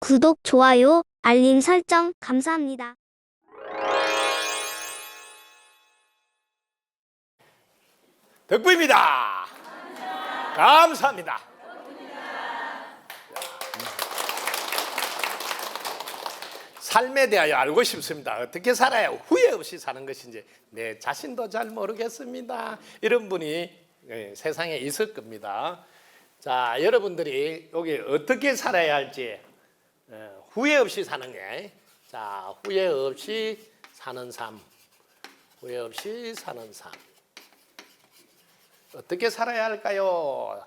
구독, 좋아요, 알림 설정 감사합니다. 덕부입니다. 감사합니다. 삶에 대하여 알고 싶습니다. 어떻게 살아야 후회 없이 사는 것인지 내 자신도 잘 모르겠습니다. 이런 분이 세상에 있을 겁니다. 자, 여러분들이 여기 어떻게 살아야 할지 후회 없이 사는 게, 자, 후회 없이 사는 삶, 후회 없이 사는 삶. 어떻게 살아야 할까요?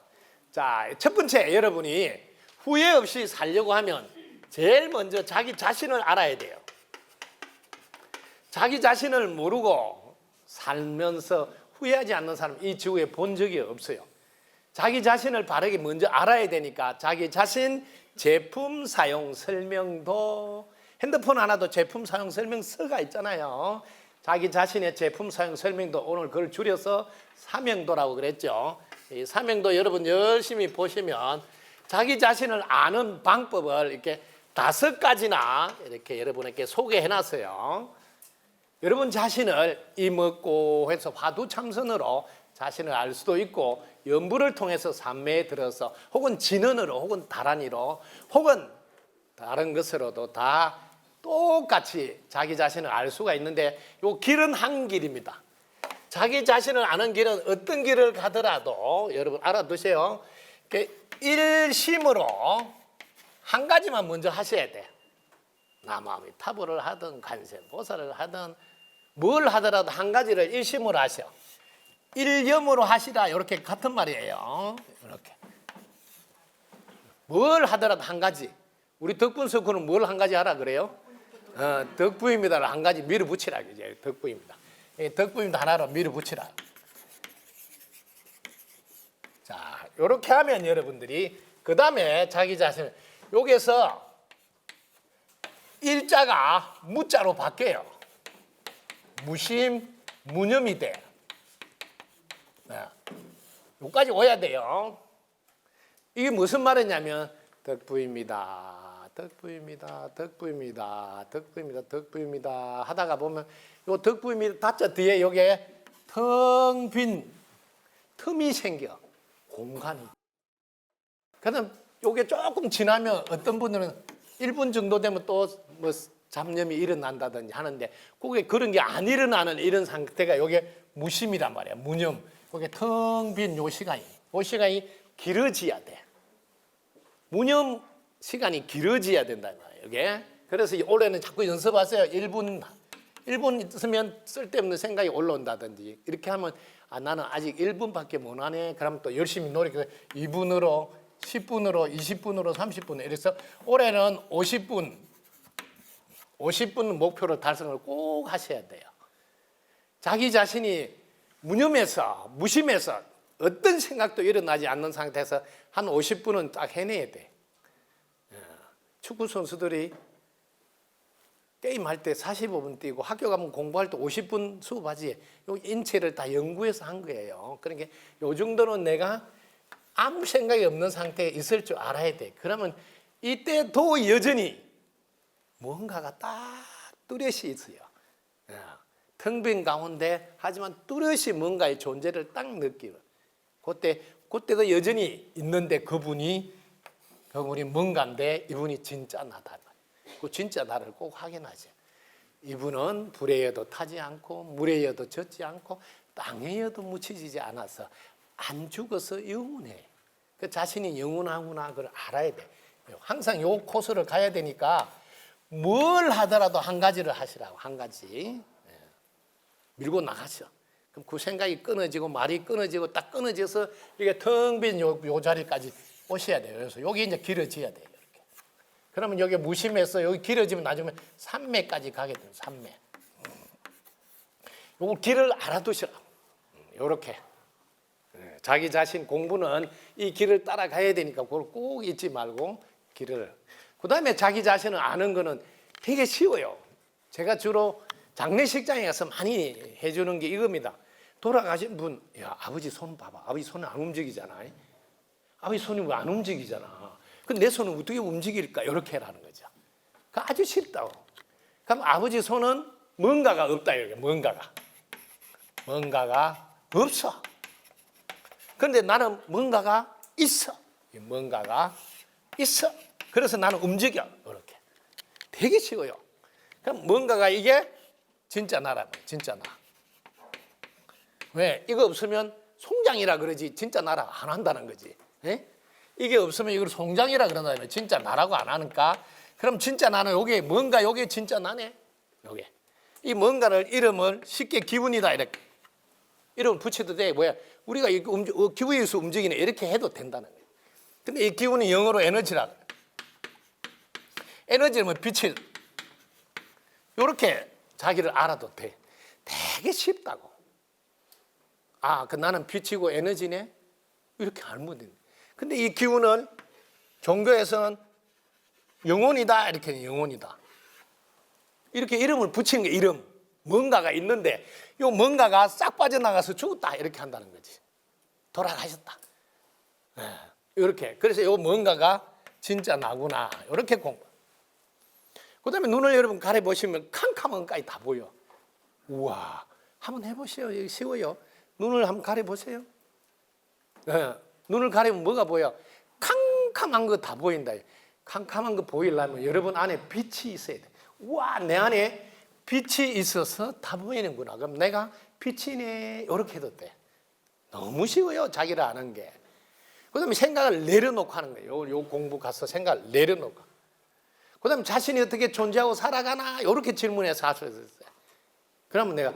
자, 첫 번째, 여러분이 후회 없이 살려고 하면 제일 먼저 자기 자신을 알아야 돼요. 자기 자신을 모르고 살면서 후회하지 않는 사람 이 지구에 본 적이 없어요. 자기 자신을 바르게 먼저 알아야 되니까 자기 자신 제품 사용 설명도, 핸드폰 하나도 제품 사용 설명서가 있잖아요. 자기 자신의 제품 사용 설명도, 오늘 그걸 줄여서 사명도라고 그랬죠. 이 사명도 여러분 열심히 보시면 자기 자신을 아는 방법을 이렇게 5가지나 이렇게 여러분에게 소개해 놨어요. 여러분 자신을 이먹고 해서 화두참선으로 자신을 알 수도 있고, 연부를 통해서 삼매에 들어서, 혹은 진언으로, 혹은 다란이로, 혹은 다른 것으로도 다 똑같이 자기 자신을 알 수가 있는데, 이 길은 한 길입니다. 자기 자신을 아는 길은 어떤 길을 가더라도 여러분 알아두세요. 일심으로 한 가지만 먼저 하셔야 돼. 남아미 타보를 하든 관세보살을 하든 뭘 하더라도 한 가지를 일심으로 하셔. 일념으로 하시라, 이렇게 같은 말이에요. 이렇게 뭘 하더라도 한 가지. 우리 덕분석구는 뭘 한 가지 하라 그래요? 덕부입니다를 한 가지 밀어붙이라, 이제 덕부입니다. 덕부입니다 하나로 밀어붙이라. 자, 이렇게 하면 여러분들이 그 다음에 자기 자신을, 여기서 일자가 무자로 바뀌어요. 무심, 무념이 돼. 여기까지 와야 돼요. 이게 무슨 말이냐면 덕부입니다, 덕부입니다, 덕부입니다, 덕부입니다, 덕부입니다 하다가 보면 요 덕부입니다 다자 뒤에 여기에 텅 빈 틈이 생겨, 공간이. 그다음 요게 조금 지나면 어떤 분들은 1분 정도 되면 또 뭐 잡념이 일어난다든지 하는데, 그게 그런 게 안 일어나는 이런 상태가 요게 무심이란 말이야. 무념. 그게 텅 빈 요 시간이 길어져야 돼. 무념 시간이 길어져야 된다는 거예요, 이게. 그래서 올해는 자꾸 연습하세요. 1분 있으면 쓸데없는 생각이 올라온다든지, 이렇게 하면 나는 아직 1분밖에 못 하네. 그럼 또 열심히 노력해서 2분으로, 10분으로, 20분으로, 30분, 이래서 올해는 50분 목표로 달성을 꼭 하셔야 돼요. 자기 자신이 무념해서, 무심해서 어떤 생각도 일어나지 않는 상태에서 한 50분은 딱 해내야 돼. 축구 선수들이 게임할 때 45분 뛰고 학교 가면 공부할 때 50분 수업하지. 요 인체를 다 연구해서 한 거예요. 그러니까 요 정도는 내가 아무 생각이 없는 상태에 있을 줄 알아야 돼. 그러면 이때도 여전히 뭔가가 딱 뚜렷이 있어요. 텅 빈 가운데 하지만 뚜렷이 뭔가의 존재를 딱 느끼고, 그때도 여전히 있는데 그분이 뭔가인데 이분이 진짜 나다. 그 진짜 나를 꼭 확인하지. 이분은 불에 여도 타지 않고 물에 여도 젖지 않고 땅에 여도 묻히지지 않아서 안 죽어서 영원해. 그 자신이 영원하구나 그걸 알아야 돼. 항상 요 코스를 가야 되니까 뭘 하더라도 한 가지를 하시라고. 한 가지 밀고 나가셔. 그럼 그 생각이 끊어지고 말이 끊어지고 딱 끊어져서 이게 텅 빈 요 자리까지 오셔야 돼요. 그래서 여기 이제 길어져야 돼요. 이렇게. 그러면 여기 무심해서 여기 길어지면 나중에 삼매까지 가게 돼요. 삼매. 요거 길을 알아두시라고. 요렇게. 자기 자신 공부는 이 길을 따라가야 되니까 그걸 꼭 잊지 말고 길을. 그 다음에 자기 자신을 아는 거는 되게 쉬워요. 제가 주로 장례식장에 가서 많이 해주는 게 이겁니다. 돌아가신 분, 야, 아버지 손 봐봐. 아버지 손은 안 움직이잖아. 아버지 손이 왜 안 움직이잖아. 그 내 손은 어떻게 움직일까? 이렇게 하라는 거죠. 그 아주 쉽다고. 그럼 아버지 손은 뭔가가 없다 이렇게 뭔가가 없어. 그런데 나는 뭔가가 있어. 뭔가가 있어. 그래서 나는 움직여. 이렇게. 되게 쉬워요. 그럼 뭔가가 이게 진짜 나라고. 진짜 나. 왜? 이거 없으면 송장이라 그러지 진짜 나라 안 한다는 거지. 예? 이게 없으면 이걸 송장이라 그런다면 진짜 나라고 안 하니까 그럼 진짜 나는 요게 뭔가 요게 진짜 나네. 요게. 이 뭔가를 이름을 쉽게 기분이다 이렇게. 이름을 붙여도 돼. 뭐야? 우리가 기분에서 움직이네 이렇게 해도 된다는 거예요. 근데 이 기운이 영어로 에너지라고. 에너지는 뭐 빛을 이렇게 자기를 알아도 돼. 되게 쉽다고. 아, 그 나는 빛이고 에너지네? 이렇게 알면 돼. 근데 이 기운은 종교에서는 영혼이다 이렇게 영혼이다. 이렇게 이름을 붙이는 게 이름. 뭔가가 있는데 이 뭔가가 싹 빠져나가서 죽었다 이렇게 한다는 거지. 돌아가셨다. 이렇게. 그래서 이 뭔가가 진짜 나구나. 이렇게 공부. 그다음에 눈을 여러분 가려 보시면 캄캄한까지 다 보여. 우와, 한번 해보세요. 이거 쉬워요. 눈을 한번 가려 보세요. 눈을 가리면 뭐가 보여? 캄캄한 거 다 보인다. 캄캄한 거 보이려면 여러분 안에 빛이 있어야 돼. 우와, 내 안에 빛이 있어서 다 보이는구나. 그럼 내가 빛이네. 이렇게 해도 돼. 너무 쉬워요. 자기를 아는 게. 그다음에 생각을 내려놓고 하는 거예요. 요 공부 가서 생각을 내려놓고. 그다음에 자신이 어떻게 존재하고 살아가나 이렇게 질문해서 하셨어요. 그러면 내가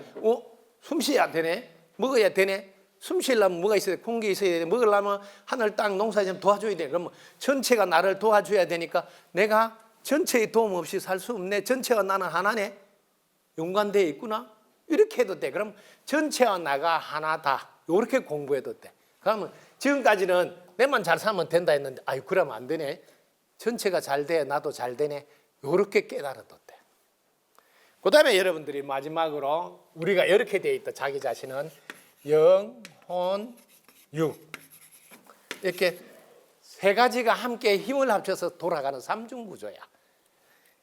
숨 쉬어야 되네. 먹어야 되네. 숨 쉬려면 뭐가 있어야 돼? 공기 있어야 돼. 먹으려면 하늘 땅 농사 좀 도와줘야 돼. 그러면 전체가 나를 도와줘야 되니까 내가 전체의 도움 없이 살 수 없네. 전체와 나는 하나네. 연관되어 있구나. 이렇게 해도 돼. 그럼 전체와 나가 하나다. 이렇게 공부해도 돼. 그러면 지금까지는 내만 잘 살면 된다 했는데 아유 그러면 안 되네. 전체가 잘 돼. 나도 잘 되네. 이렇게 깨달아도 돼. 그 다음에 여러분들이 마지막으로 우리가 이렇게 되어 있다. 자기 자신은 영, 혼, 육. 이렇게 세 가지가 함께 힘을 합쳐서 돌아가는 삼중구조야.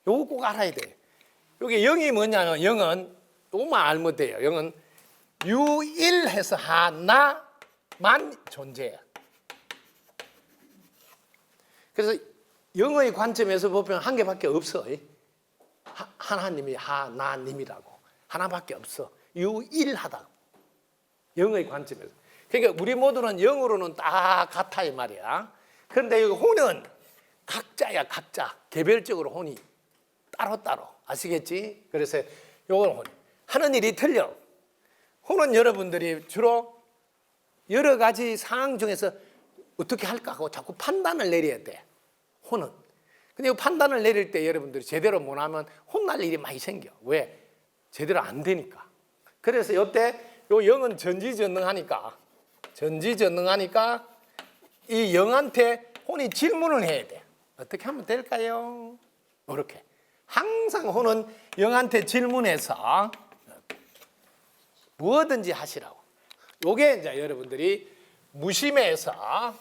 요거 꼭 알아야 돼. 여기 영이 뭐냐면 영은 요것만 알면 돼요. 영은 유일해서 하나만 존재해. 그래서 영의 관점에서 보면 한 개밖에 없어. 하나님이 하나님이라고. 하나밖에 없어. 유일하다고. 영의 관점에서. 그러니까 우리 모두는 영으로는 다 같아 이 말이야. 그런데 여기 혼은 각자야 각자. 개별적으로 혼이 따로따로. 아시겠지? 그래서 요건 혼. 하는 일이 틀려. 혼은 여러분들이 주로 여러 가지 상황 중에서 어떻게 할까 하고 자꾸 판단을 내려야 돼. 혼은. 근데 이 판단을 내릴 때 여러분들이 제대로 못하면 혼날 일이 많이 생겨. 왜? 제대로 안 되니까. 그래서 이때 요 영은 전지전능하니까 이 영한테 혼이 질문을 해야 돼. 어떻게 하면 될까요? 이렇게. 항상 혼은 영한테 질문해서 뭐든지 하시라고. 요게 이제 여러분들이 무심해서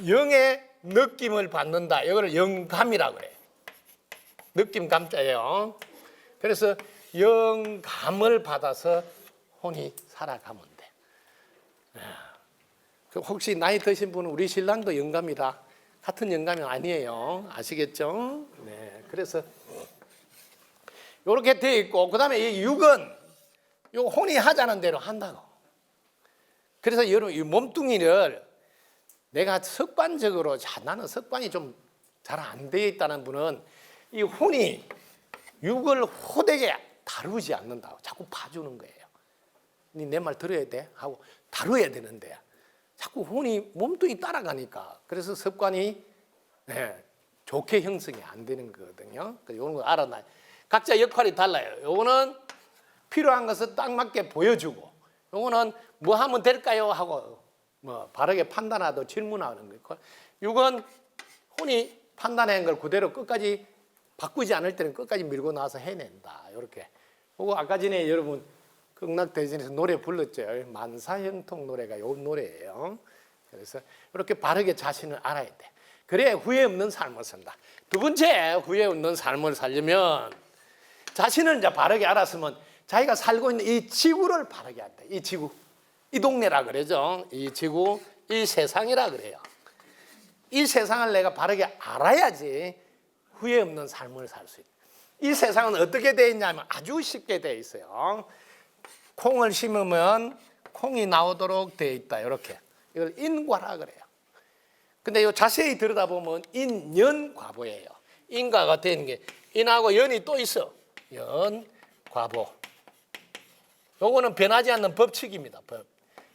영의 느낌을 받는다. 이거를 영감이라고 그래요. 느낌 감자예요. 그래서 영감을 받아서 혼이 살아가면 돼. 혹시 나이 드신 분은 우리 신랑도 영감이다. 같은 영감이 아니에요. 아시겠죠? 네. 그래서 이렇게 되어 있고, 그 다음에 이 육은 요 혼이 하자는 대로 한다고. 그래서 여러분 이 몸뚱이를 내가 습관적으로 나는 습관이 좀 잘 안 되어 있다는 분은 이 혼이 육을 호되게 다루지 않는다고. 자꾸 봐주는 거예요. 내 말 들어야 돼 하고 다뤄야 되는데 자꾸 혼이 몸뚱이 따라가니까 그래서 습관이 좋게 형성이 안 되는 거거든요. 그래서 이런 거 알아놔요. 각자 역할이 달라요. 요거는 필요한 것을 딱 맞게 보여주고, 요거는 뭐 하면 될까요 하고 뭐 바르게 판단하고 질문하는 거. 육은 혼이 판단한 걸 그대로 끝까지 바꾸지 않을 때는 끝까지 밀고 나와서 해낸다. 이렇게. 그거 아까 전에 여러분 극락대전에서 노래 불렀죠. 만사형통 노래가 요 노래예요. 그래서 이렇게 바르게 자신을 알아야 돼. 그래 후회 없는 삶을 산다. 두 번째, 후회 없는 삶을 살려면 자신을 이제 바르게 알았으면 자기가 살고 있는 이 지구를 바르게 한다. 이 지구, 이 동네라 그러죠. 이 지구, 이 세상이라 그래요. 이 세상을 내가 바르게 알아야지 후회 없는 삶을 살 수 있다. 이 세상은 어떻게 되어 있냐면 아주 쉽게 되어 있어요. 콩을 심으면 콩이 나오도록 되어 있다. 이렇게. 이걸 인과라 그래요. 근데 이 자세히 들여다보면 인연과보예요. 인과가 되는 게 인하고 연이 또 있어. 연, 과보. 요거는 변하지 않는 법칙입니다. 법.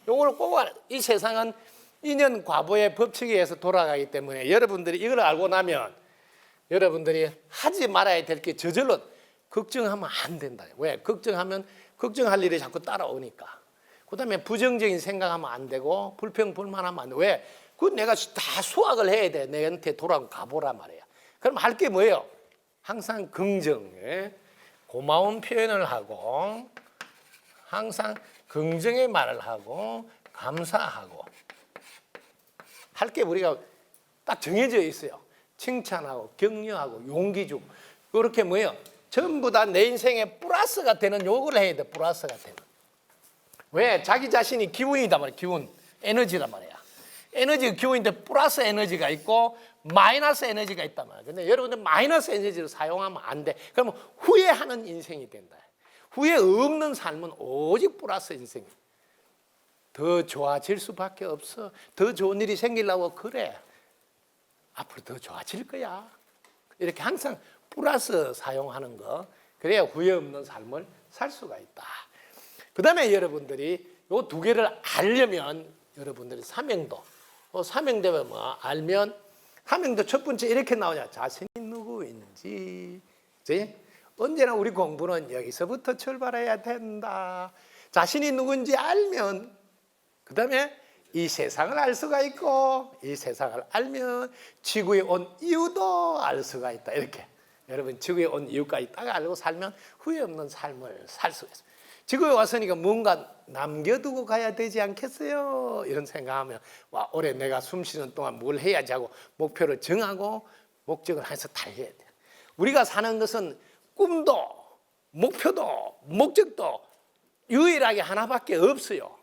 요거를 꼭 알아요. 이 세상은 인연 과보의 법칙에 의해서 돌아가기 때문에 여러분들이 이걸 알고 나면 여러분들이 하지 말아야 될 게 저절로 걱정하면 안 된다. 왜? 걱정하면 걱정할 일이 자꾸 따라오니까. 그다음에 부정적인 생각하면 안 되고 불평 불만하면 안 돼. 왜? 그 내가 다 수확을 해야 돼. 내한테 돌아가보라 말이야. 그럼 할 게 뭐예요? 항상 긍정, 고마운 표현을 하고 항상 긍정의 말을 하고 감사하고 할 게 우리가 딱 정해져 있어요. 칭찬하고 격려하고 용기 주고 그렇게 뭐예요? 전부 다 내 인생에 플러스가 되는 요걸 해야 돼. 플러스가 되는. 왜? 자기 자신이 기운이단 말이야. 기운, 에너지란 말이야. 에너지가 기운인데 플러스 에너지가 있고 마이너스 에너지가 있단 말이야. 근데 여러분들 마이너스 에너지를 사용하면 안 돼. 그러면 후회하는 인생이 된다. 후회 없는 삶은 오직 플러스 인생이야. 더 좋아질 수밖에 없어. 더 좋은 일이 생기려고 그래. 앞으로 더 좋아질 거야. 이렇게 항상 플러스 사용하는 거. 그래야 후회 없는 삶을 살 수가 있다. 그 다음에 여러분들이 요 두 개를 알려면 여러분들이 사명도. 사명도가 뭐 알면 사명도 첫 번째 이렇게 나오냐. 자신이 누구인지. 그치? 언제나 우리 공부는 여기서부터 출발해야 된다. 자신이 누군지 알면 그 다음에 이 세상을 알 수가 있고 이 세상을 알면 지구에 온 이유도 알 수가 있다. 이렇게 여러분 지구에 온 이유까지 딱 알고 살면 후회 없는 삶을 살 수 있어요. 지구에 왔으니까 뭔가 남겨두고 가야 되지 않겠어요? 이런 생각하면 와 올해 내가 숨 쉬는 동안 뭘 해야지 하고 목표를 정하고 목적을 해서 달려야 돼요. 우리가 사는 것은 꿈도 목표도 목적도 유일하게 하나밖에 없어요.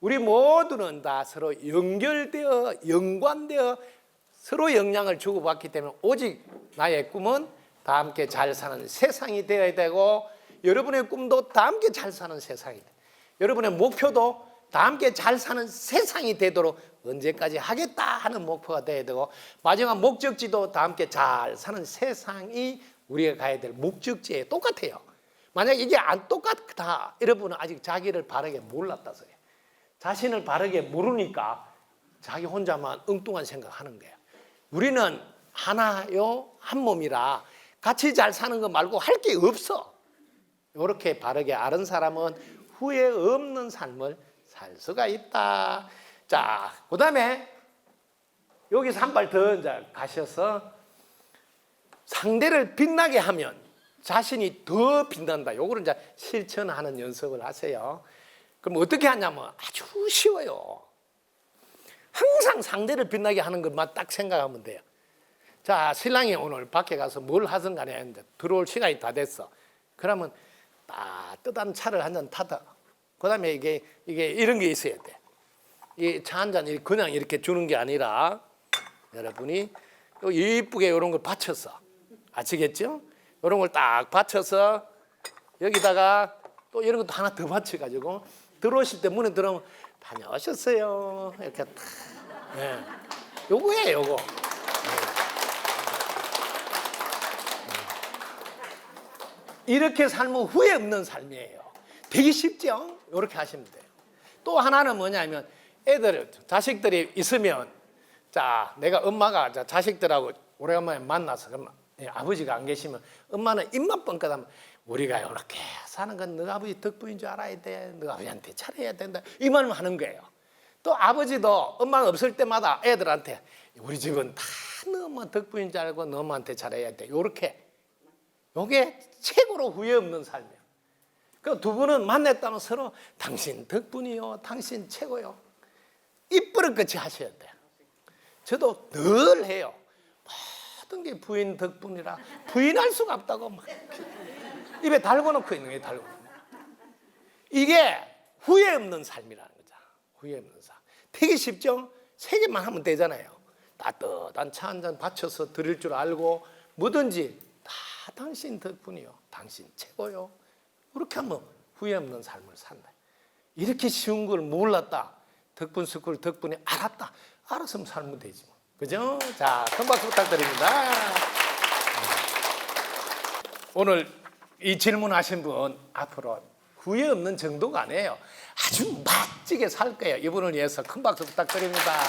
우리 모두는 다 서로 연결되어 연관되어 서로 영향을 주고받기 때문에 오직 나의 꿈은 다 함께 잘 사는 세상이 되어야 되고 여러분의 꿈도 다 함께 잘 사는 세상이 돼. 여러분의 목표도 다 함께 잘 사는 세상이 되도록 언제까지 하겠다 하는 목표가 되어야 되고 마지막 목적지도 다 함께 잘 사는 세상이 우리가 가야 될 목적지에 똑같아요. 만약 이게 안 똑같다 여러분은 아직 자기를 바르게 몰랐다서요. 자신을 바르게 모르니까 자기 혼자만 엉뚱한 생각하는 거예요. 우리는 하나요 한 몸이라 같이 잘 사는 거 말고 할 게 없어. 이렇게 바르게 아는 사람은 후회 없는 삶을 살 수가 있다. 자, 그 다음에 여기서 한 발 더 이제 가셔서 상대를 빛나게 하면 자신이 더 빛난다. 요거를 이제 실천하는 연습을 하세요. 그럼 어떻게 하냐면 아주 쉬워요. 항상 상대를 빛나게 하는 것만 딱 생각하면 돼요. 자, 신랑이 오늘 밖에 가서 뭘 하든 간에 했는데 들어올 시간이 다 됐어. 그러면 따뜻한 차를 한 잔 타다. 그 다음에 이게 이런 게 있어야 돼. 이 차 한 잔 그냥 이렇게 주는 게 아니라 여러분이 이쁘게 이런 걸 받쳐서 아시겠죠? 이런 걸 딱 받쳐서 여기다가 또 이런 것도 하나 더 받쳐가지고 들어오실 때 문에 들어오면 다녀오셨어요. 이렇게 딱. 네. 요거예요, 요거. 이렇게 살면 후회 없는 삶이에요. 되게 쉽죠? 이렇게 하시면 돼요. 또 하나는 뭐냐면 자식들이 있으면 자, 내가 엄마가 자식들하고 오래간만에 만나서 그러면 아버지가 안 계시면 엄마는 입만 뻥끗하면 우리가 이렇게 사는 건 너 아버지 덕분인 줄 알아야 돼. 너 아버지한테 잘해야 된다. 이 말을 하는 거예요. 또 아버지도 엄마가 없을 때마다 애들한테 우리 집은 다 너 엄마 덕분인 줄 알고 너 엄마한테 잘해야 돼. 이렇게. 이게 최고로 후회 없는 삶이에요. 그 두 분은 만났다면 서로 당신 덕분이요. 당신 최고요. 입버릇 끝이 하셔야 돼요. 저도 늘 해요. 모든 게 부인 덕분이라 부인할 수가 없다고 막 입에 달고 놓고 있는 게 달고. 이게 후회 없는 삶이라는 거죠. 후회 없는 삶. 되게 쉽죠? 세 개만 하면 되잖아요. 따뜻한 차 한 잔 받쳐서 드릴 줄 알고 뭐든지 다 당신 덕분이요. 당신 최고요. 그렇게 하면 후회 없는 삶을 산다. 이렇게 쉬운 걸 몰랐다. 덕분 스쿨 덕분에 알았다. 알았으면 살면 되지 뭐. 그죠? 자, 큰 박수 부탁드립니다. 오늘 이 질문하신 분 앞으로 후회 없는 정도가 아니에요. 아주 멋지게 살 거예요. 이분을 위해서 큰 박수 부탁드립니다.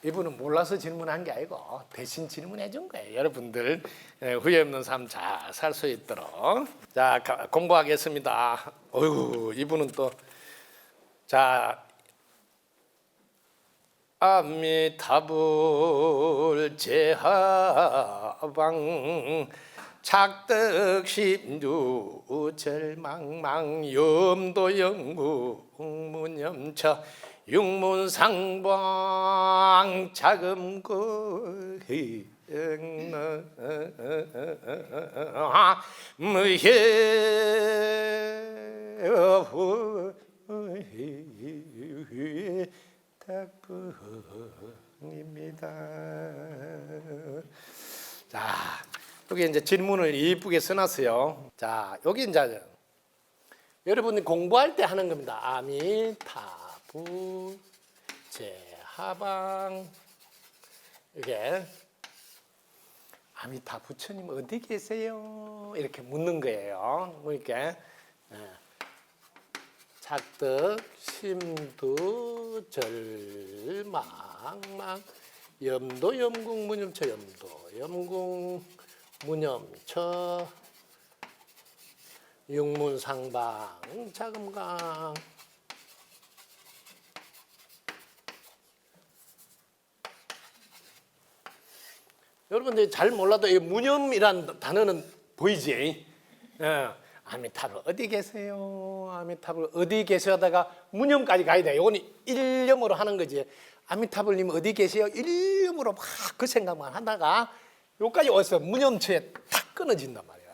이분은 몰라서 질문한 게 아니고 대신 질문해 준 거예요. 여러분들 후회 없는 삶 잘 살 수 있도록. 자, 공부하겠습니다. 어휴, 이분은 또 자, 아미타불 제하방 착덕심두 절망망 염도영구 무념처 육문상방 자금고 무해 덕분입니다. 자, 여기 이제 질문을 이쁘게 써놨어요. 자, 여기 이제 여러분이 공부할 때 하는 겁니다. 아미타불 제하방. 이게 아미타 부처님 어디 계세요? 이렇게 묻는 거예요. 그러니까 착덕 심두 절망망 염도 염궁 무념처 염도 염궁 무념처 육문상방 자금강. 여러분들이 잘 몰라도 이 무념이란 단어는 보이지? 아미타불 어디 계세요? 아미타불 어디 계세요? 하다가 무념까지 가야 돼. 이건 일념으로 하는 거지. 아미타불님 어디 계세요? 일념으로 막 그 생각만 하다가 여기까지 와서 무념처에 탁 끊어진단 말이야.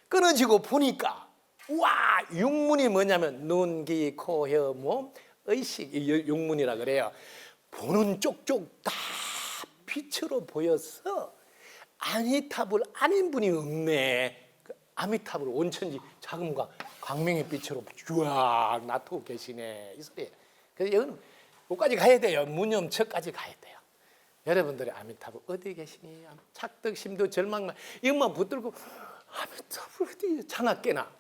끊어지고 보니까 와, 육문이 뭐냐면 눈, 귀, 코, 혀, 몸, 의식, 육문이라 그래요. 보는 쪽쪽 다 빛으로 보여서 아미타불 아닌 분이 없네. 아미타불 온천지 자금과 광명의 빛으로 쫙 나타나고 계시네. 이 소리예요. 그래서 여기는 여기까지 가야 돼요. 무념처까지 가야 돼요. 여러분들이 아미타불 어디 계시니? 착덕심도 절망만 이것만 붙들고 아미타불 어디 자나깨나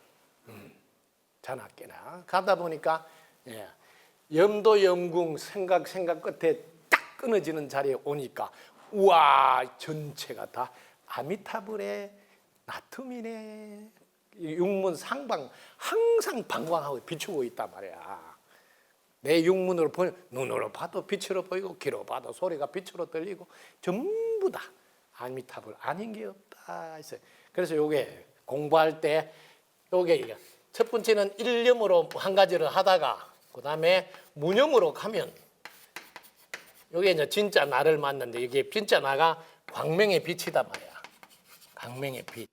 자나깨나 가다 보니까 염도 염궁 생각 끝에 딱 끊어지는 자리에 오니까 우와, 전체가 다 아미타불의 나툼이네. 육문 상방 항상 방광하고 비추고 있단 말이야. 내 육문으로 보면 눈으로 봐도 빛으로 보이고 귀로 봐도 소리가 빛으로 들리고 전부 다 아미타불 아닌 게 없다. 그래서 요게 공부할 때 요게 첫 번째는 일념으로 한 가지를 하다가 그 다음에 무념으로 가면 요게 이제 진짜 나를 만났는데 이게 진짜 나가 광명의 빛이다 말이야. 광명의 빛.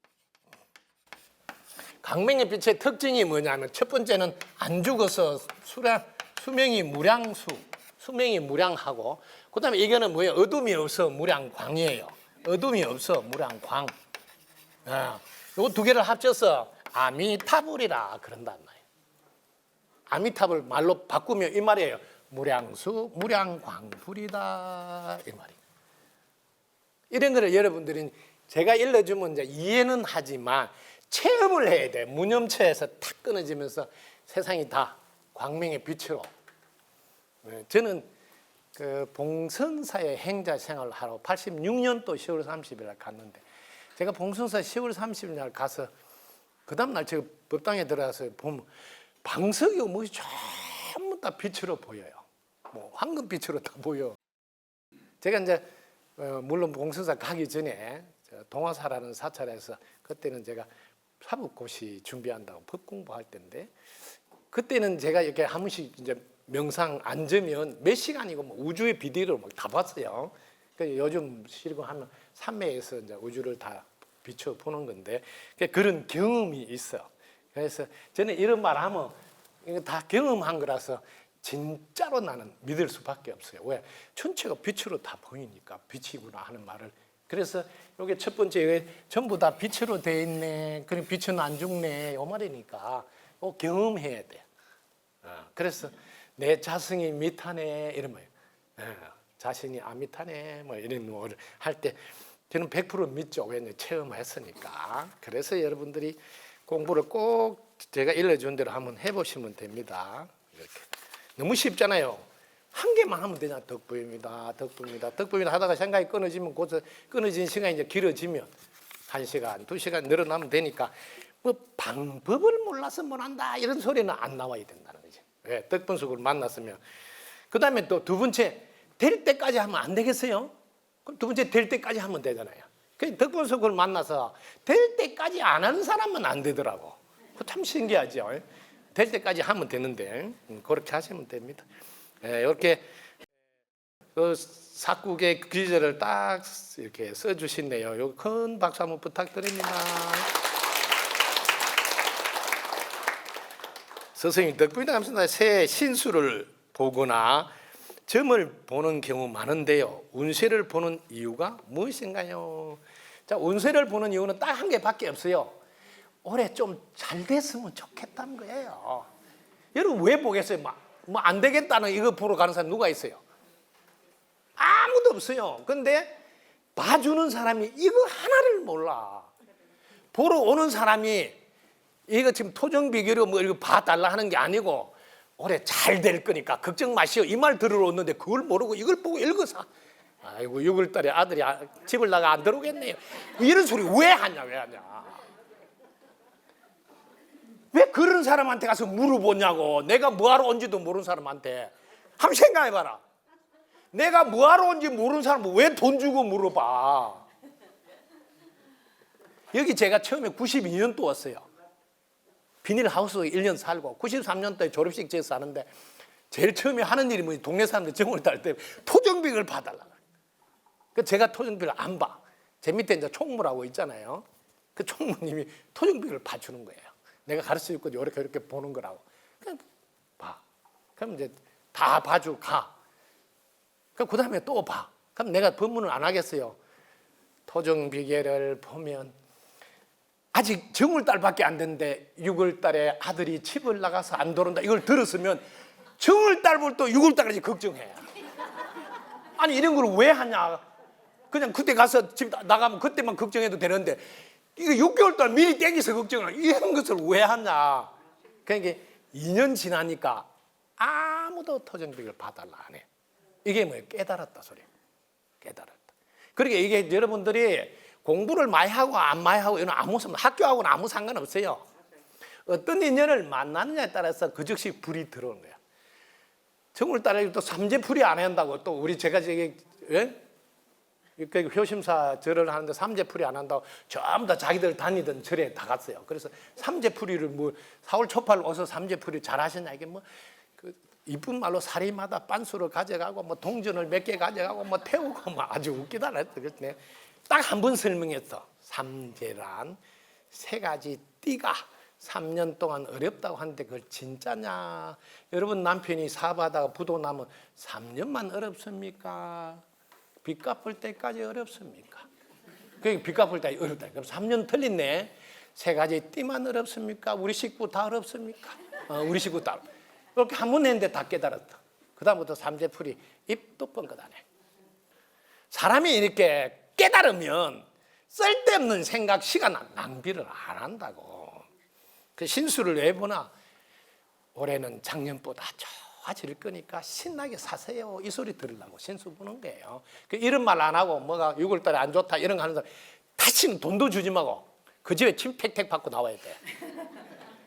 광명의 빛의 특징이 뭐냐면 첫 번째는 안 죽어서 수명이 무량수, 수명이 무량하고 그 다음에 이거는 뭐예요? 어둠이 없어 무량광이에요. 어둠이 없어 무량광. 요 두 개를 합쳐서 아미타불이라 그런단 말이에요. 아미타불 말로 바꾸면 이 말이에요. 무량수, 무량광불이다 이 말이에요. 이런 거를 여러분들이 제가 일러주면 이제 이해는 하지만 체험을 해야 돼. 무념체에서 탁 끊어지면서 세상이 다 광명의 빛으로. 저는 그 봉선사의 행자 생활을 하러 86년도 10월 30일 날 갔는데 제가 봉선사 10월 30일 날 가서 그 다음날 제가 법당에 들어가서 보면 방석이 뭐지 전부 다 빛으로 보여요. 뭐 황금빛으로 다 보여. 제가 이제 물론 봉선사 가기 전에 동화사라는 사찰에서 그때는 제가 사법고시 준비한다고 법 공부할 때인데 그때는 제가 이렇게 한 번씩 이제 명상 앉으면 몇 시간이고 뭐 우주의 비디오를 막 다 봤어요. 그 요즘 실거하면 산맥에서 이제 우주를 다 비춰 보는 건데 그런 경험이 있어. 그래서 저는 이런 말 하면 이거 다 경험한 거라서 진짜로 나는 믿을 수밖에 없어요. 왜? 전체가 빛으로 다 보이니까 빛이구나 하는 말을. 그래서 이게 첫 번째 전부 다 빛으로 돼 있네. 그럼 빛은 안 죽네. 이 말이니까 경험해야 돼. 그래서 내 자성이 미타네 이런 말. 자신이 안 미타네 뭐 이런 걸 할 때 저는 100% 믿죠. 왜냐 체험했으니까. 그래서 여러분들이 공부를 꼭 제가 일러준 대로 한번 해보시면 됩니다. 이렇게 너무 쉽잖아요. 한 개만 하면 되잖아. 덕부입니다. 덕부입니다. 덕부입니다 하다가 생각이 끊어지면 곧 끊어진 시간이 이제 길어지면 1시간, 2시간 늘어나면 되니까 뭐 방법을 몰라서 못한다 이런 소리는 안 나와야 된다는 거지. 왜? 덕분속을 만났으면. 그 다음에 또 두 번째 될 때까지 하면 안 되겠어요? 그럼 두 번째 될 때까지 하면 되잖아요. 그 덕분속을 만나서 될 때까지 안 하는 사람은 안 되더라고. 참 신기하죠. 될 때까지 하면 되는데 그렇게 하시면 됩니다. 이렇게 그 사국의 기절을 딱 이렇게 써주시네요. 큰 박수 한번 부탁드립니다. 스승님 덕분에 감사합니다. 새 신수를 보거나 점을 보는 경우 많은데요. 운세를 보는 이유가 무엇인가요? 자, 운세를 보는 이유는 딱 한 개밖에 없어요. 올해 좀 잘 됐으면 좋겠다는 거예요. 여러분 왜 보겠어요? 뭐 안 되겠다는 이거 보러 가는 사람 누가 있어요? 아무도 없어요. 근데 봐주는 사람이 이거 하나를 몰라. 보러 오는 사람이 이거 지금 토정비결로 뭐 이거 봐달라 하는 게 아니고 올해 잘 될 거니까 걱정 마시오 이 말 들으러 왔는데 그걸 모르고 이걸 보고 읽어서 아이고 6월달에 아들이 집을 나가 안 들어오겠네요. 이런 소리 왜 하냐 왜 하냐. 왜 그런 사람한테 가서 물어보냐고. 내가 뭐하러 온지도 모르는 사람한테. 한번 생각해봐라. 내가 뭐하러 온지 모르는 사람은 왜 돈 주고 물어봐. 여기 제가 처음에 92년도 왔어요. 비닐하우스 1년 살고 93년도에 졸업식 지어서 사는데 제일 처음에 하는 일이 뭐지? 동네 사람들 정원을 딸 때 토정비를 봐달라. 그 제가 토정비를 안 봐. 제 밑에 이제 총무라고 있잖아요. 그 총무님이 토정비를 봐주는 거예요. 내가 가르쳐 줄 거지 이렇게 보는 거라고. 그냥 봐. 그럼 이제 다 봐주고 가. 그럼 그 다음에 또 봐. 그럼 내가 법문을 안 하겠어요. 토정비계를 보면 아직 정월달밖에 안 됐는데 6월달에 아들이 집을 나가서 안 들어온다. 이걸 들었으면 정월달부터 6월달까지 걱정해. 아니 이런 걸 왜 하냐. 그냥 그때 가서 집 나가면 그때만 걱정해도 되는데 이거 6개월달 미리 땡겨서 걱정을 이런 것을 왜 하냐. 그러니까 2년 지나니까 아무도 토정비를 봐달라 안 해. 이게 뭐예요? 깨달았다 소리. 깨달았다. 그러니까 이게 여러분들이 공부를 많이 하고 안 많이 하고 이건 아무 학교하고는 아무 상관없어요. 어떤 인연을 만나느냐에 따라서 그 즉시 불이 들어오는 거야. 정월달에 또 삼재풀이 안 한다고 또 우리 제가 저기 효심사 절을 하는데 삼재풀이 안 한다고 전부 다 자기들 다니던 절에 다 갔어요. 그래서 삼재풀이를 뭐 4월 초팔 어서 삼재풀이 잘 하셨냐 이게 뭐 그 이쁜 말로 사리마다 빤수를 가져가고 뭐 동전을 몇 개 가져가고 뭐 태우고 뭐 아주 웃기다 그랬네. 딱 한 번 설명했어. 삼재란 세 가지 띠가 3년 동안 어렵다고 하는데 그걸 진짜냐? 여러분 남편이 사업하다가 부도 나면 3년만 어렵습니까? 빚 갚을 때까지 어렵습니까? 그게 빚 갚을 때 어렵다. 그럼 3년 틀렸네. 세 가지 띠만 어렵습니까? 우리 식구 다 어렵습니까? 우리 식구 다. 그렇게 한 번 했는데 다 깨달았다. 그 다음부터 삼재풀이 입도 뻥끗 안 해. 사람이 이렇게 깨달으면 쓸데없는 생각, 시간 낭비를 안 한다고. 그 신수를 왜 보나? 올해는 작년보다 좋아질 거니까 신나게 사세요. 이 소리 들으려고 신수 보는 거예요. 이런 말 안 하고 뭐가 6월달에 안 좋다 이런 거 하는 사람 다시는 돈도 주지 말고 그 집에 침 팩팩 받고 나와야 돼.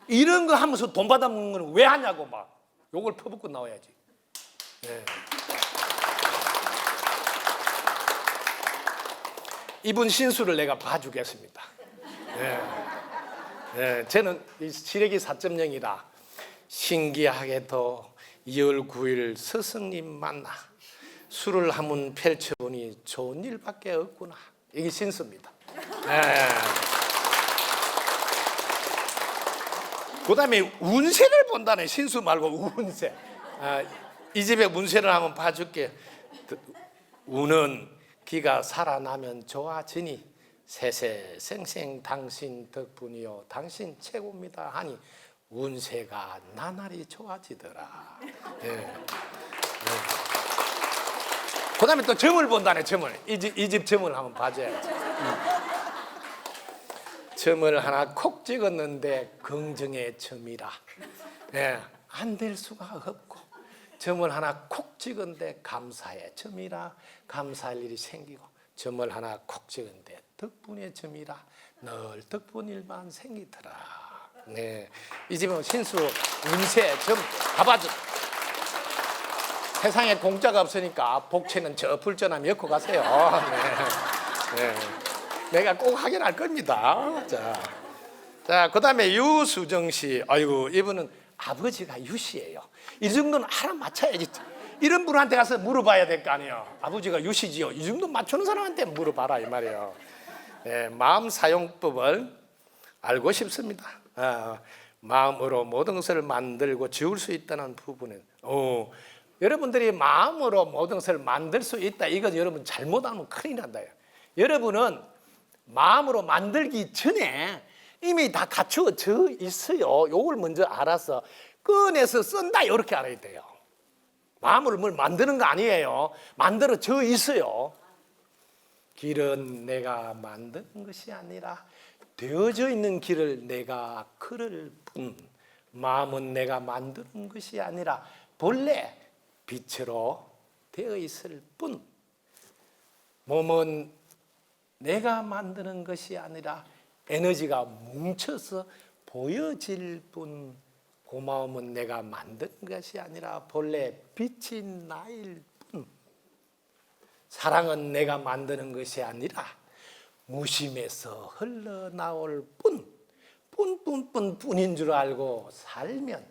이런 거 하면서 돈 받아먹는 거는 왜 하냐고 막 욕을 퍼붓고 나와야지. 네. 이분 신수를 내가 봐주겠습니다. 네. 네. 저는 이 시래기 4.0이라 신기하게도 2월 9일 스승님 만나 술을 한번 펼쳐보니 좋은 일밖에 없구나. 이게 신수입니다. 네. 그 다음에 운세를 본다네. 신수 말고 운세. 이 집의 운세를 한번 봐줄게. 운은 기가 살아나면 좋아지니 세세생생 당신 덕분이요 당신 최고입니다 하니 운세가 나날이 좋아지더라. 네. 그 다음에 또 점을 본다네. 점을. 이 집 점을 한번 봐줘야지. 점을 하나 콕 찍었는데 긍정의 점이라. 안 될 수가 없고, 점을 하나 콕 찍은데 감사의 점이라 감사할 일이 생기고, 점을 하나 콕 찍은데 덕분의 점이라 늘 덕분 일만 생기더라. 네, 이 집은 신수 운세 점 봐봐줘. 세상에 공짜가 없으니까 복채는 저 불전함 엮고 가세요. 네. 내가 꼭 확인할 겁니다. 자, 그 다음에 유수정 씨. 아이고, 이분은 아버지가 유씨예요. 이 정도는 알아맞혀야지. 이런 분한테 가서 물어봐야 될 거 아니에요. 아버지가 유씨지요. 이 정도 맞추는 사람한테 물어봐라 이 말이에요. 네, 마음 사용법을 알고 싶습니다. 마음으로 모든 것을 만들고 지울 수 있다는 부분은 여러분들이 마음으로 모든 것을 만들 수 있다. 이거 여러분 잘못하면 큰일 난다요. 여러분은 마음으로 만들기 전에 이미 다 갖추어져 있어요. 요걸 먼저 알아서 꺼내서 쓴다 이렇게 알아야 돼요. 마음으로 뭘 만드는 거 아니에요. 만들어져 있어요. 길은 내가 만드는 것이 아니라 되어져 있는 길을 내가 걸을 뿐, 마음은 내가 만드는 것이 아니라 본래 빛으로 되어 있을 뿐, 몸은 내가 만드는 것이 아니라 에너지가 뭉쳐서 보여질 뿐, 고마움은 내가 만든 것이 아니라 본래 빛이 나일 뿐, 사랑은 내가 만드는 것이 아니라 무심에서 흘러나올 뿐뿐인 줄 알고 살면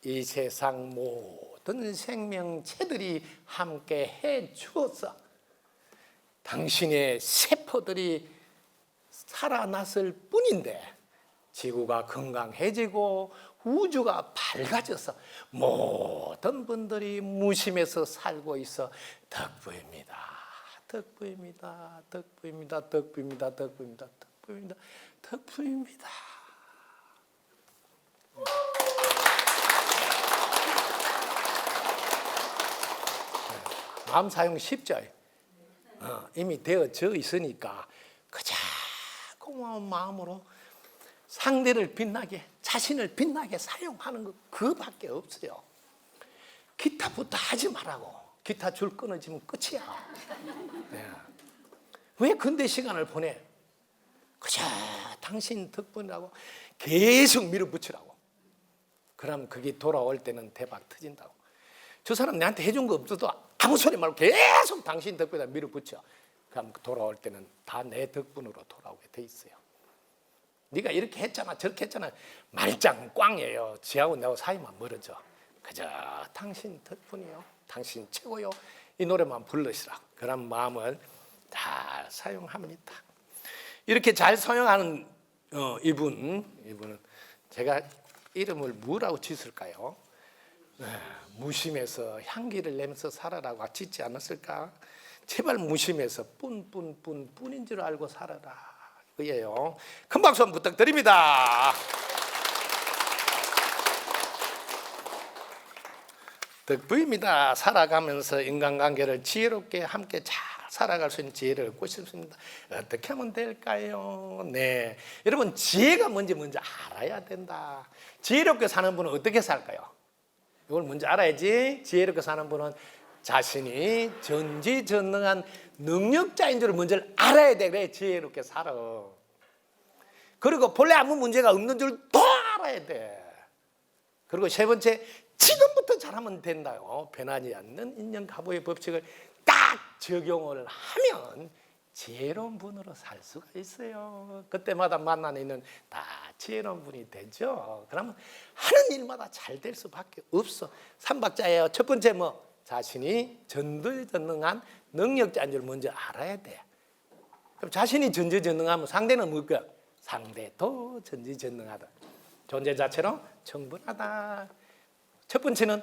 이 세상 모든 생명체들이 함께 해 주어서 당신의 세포들이 살아났을 뿐인데 지구가 건강해지고 우주가 밝아져서 모든 분들이 무심해서 살고 있어 덕분입니다. 덕분입니다. 덕분입니다. 덕분입니다. 덕분입니다. 덕분입니다. 덕분입니다. 마음 사용 쉽죠? 이미 되어져 있으니까 그저 고마운 마음으로 상대를 빛나게, 자신을 빛나게 사용하는 것 그밖에 없어요. 기타부터 하지 말라고. 기타 줄 끊어지면 끝이야. 네. 왜 근대 시간을 보내? 그저 당신 덕분이라고 계속 밀어붙이라고. 그럼 그게 돌아올 때는 대박 터진다고. 저 사람 내한테 해준 거 없어도 아무 소리 말고 계속 당신 덕분에다 밀어붙여. 그럼 돌아올 때는 다 내 덕분으로 돌아오게 돼 있어요. 네가 이렇게 했잖아 저렇게 했잖아 말짱 꽝이에요. 지하고 내하고 사이만 멀어져. 그저 당신 덕분이요. 당신 최고요. 이 노래만 불러시라. 그런 마음을 다 사용합니다. 이렇게 잘 사용하는 이분은 제가 이름을 뭐라고 짓을까요? 무심해서 향기를 내면서 살아라고 짓지 않았을까? 제발 무심해서 뿐인 줄 알고 살아라. 그예요. 큰 박수 한번 부탁드립니다. 덕분입니다. 살아가면서 인간관계를 지혜롭게 함께 잘 살아갈 수 있는 지혜를 얻고 싶습니다. 어떻게 하면 될까요? 네, 여러분 지혜가 뭔지 먼저 알아야 된다. 지혜롭게 사는 분은 어떻게 살까요? 이걸 먼저 알아야지. 지혜롭게 사는 분은 자신이 전지전능한 능력자인 줄 먼저 알아야 돼. 그래 지혜롭게 살아. 그리고 본래 아무 문제가 없는 줄 더 알아야 돼. 그리고 세 번째, 지금부터 잘하면 된다요. 변하지 않는 인연가보의 법칙을 딱 적용을 하면 지혜로운 분으로 살 수가 있어요. 그때마다 만나는 이는 다 지혜로운 분이 되죠. 그러면 하는 일마다 잘 될 수밖에 없어. 삼박자예요. 첫 번째 뭐 자신이 전지전능한 능력자인 줄 먼저 알아야 돼. 그럼 자신이 전지전능하면 상대는 뭘까? 상대도 전지전능하다. 존재 자체로 충분하다. 첫 번째는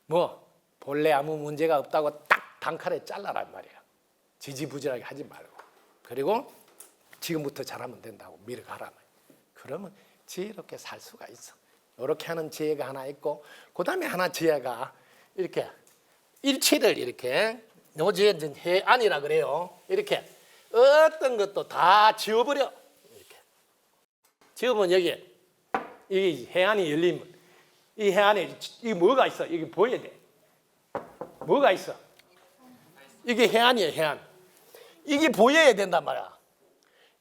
뭐 본래 아무 문제가 없다고 딱 단칼에 잘라란 말이야. 지지부진하게 하지 말고. 그리고 지금부터 잘하면 된다고 밀어가라. 그러면 지혜롭게 살 수가 있어. 이렇게 하는 지혜가 하나 있고, 그 다음에 하나 지혜가 이렇게 일체를 이렇게 요지는 해안이라 그래요. 이렇게 어떤 것도 다 지워버려. 이렇게 지우면 여기 이 해안이 열리면 이 해안에 이 뭐가 있어? 이게 보여야 돼. 뭐가 있어? 이게 해안이에요. 해안. 이게 보여야 된단 말이야.